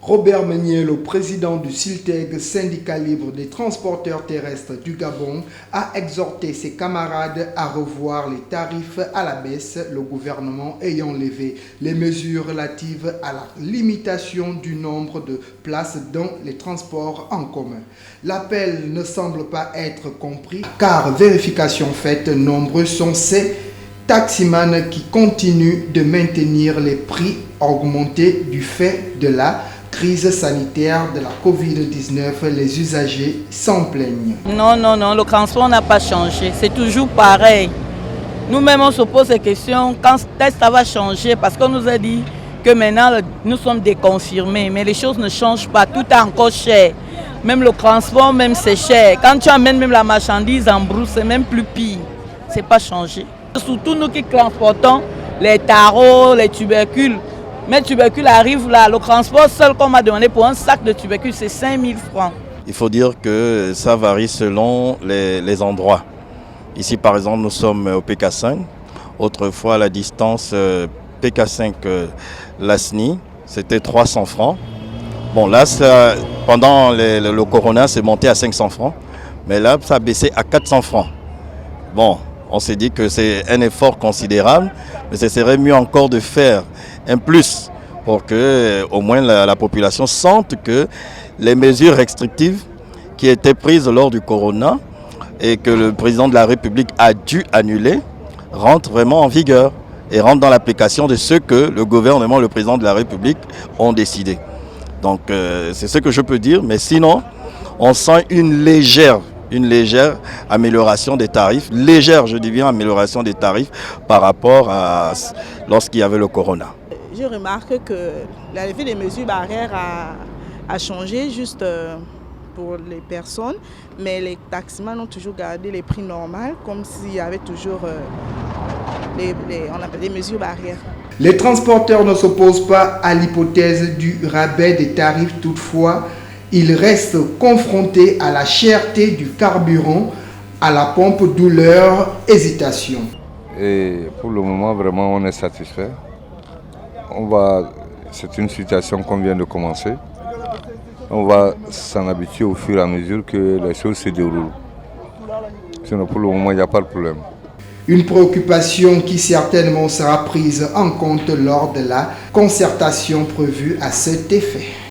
Robert Meunier, le président du SILTEG, syndicat libre des transporteurs terrestres du Gabon, a exhorté ses camarades à revoir les tarifs à la baisse, le gouvernement ayant levé les mesures relatives à la limitation du nombre de places dans les transports en commun. L'appel ne semble pas être compris car, vérification faite, nombreux sont ces taximans qui continuent de maintenir les prix augmentés du fait de la crise sanitaire de la Covid-19, les usagers s'en plaignent. Non, le transport n'a pas changé, c'est toujours pareil. Nous-mêmes, on se pose des questions, quand ça va changer, parce qu'on nous a dit que maintenant, nous sommes déconfirmés, mais les choses ne changent pas, tout est encore cher. Même le transport, même c'est cher. Quand tu amènes même la marchandise en brousse, c'est même plus pire, c'est pas changé. Surtout nous qui transportons les tarots, les tubercules. Mais le tubercule arrive là, le transport seul qu'on m'a demandé pour un sac de tubercule, c'est 5 000 francs. Il faut dire que ça varie selon les endroits. Ici par exemple, nous sommes au PK5. Autrefois, la distance PK5 Lasny, c'était 300 francs. Bon là, pendant le Corona, c'est monté à 500 francs. Mais là, ça a baissé à 400 francs. Bon, on s'est dit que c'est un effort considérable, mais ce serait mieux encore de faire un plus pour que au moins la population sente que les mesures restrictives qui étaient prises lors du Corona et que le président de la République a dû annuler rentrent vraiment en vigueur et rentrent dans l'application de ce que le gouvernement, le président de la République ont décidé. Donc c'est ce que je peux dire, mais sinon on sent une légère amélioration des tarifs, légère, je dis bien, amélioration des tarifs par rapport à lorsqu'il y avait le Corona. Je remarque que la levée des mesures barrières a changé juste pour les personnes, mais les taximans ont toujours gardé les prix normaux, comme s'il y avait toujours les mesures barrières. Les transporteurs ne s'opposent pas à l'hypothèse du rabais des tarifs, toutefois, ils restent confrontés à la cherté du carburant à la pompe, d'où leur hésitation. Et pour le moment, vraiment, on est satisfait. C'est une situation qu'on vient de commencer. On va s'en habituer au fur et à mesure que les choses se déroulent. Sinon, pour le moment, il n'y a pas de problème. Une préoccupation qui certainement sera prise en compte lors de la concertation prévue à cet effet.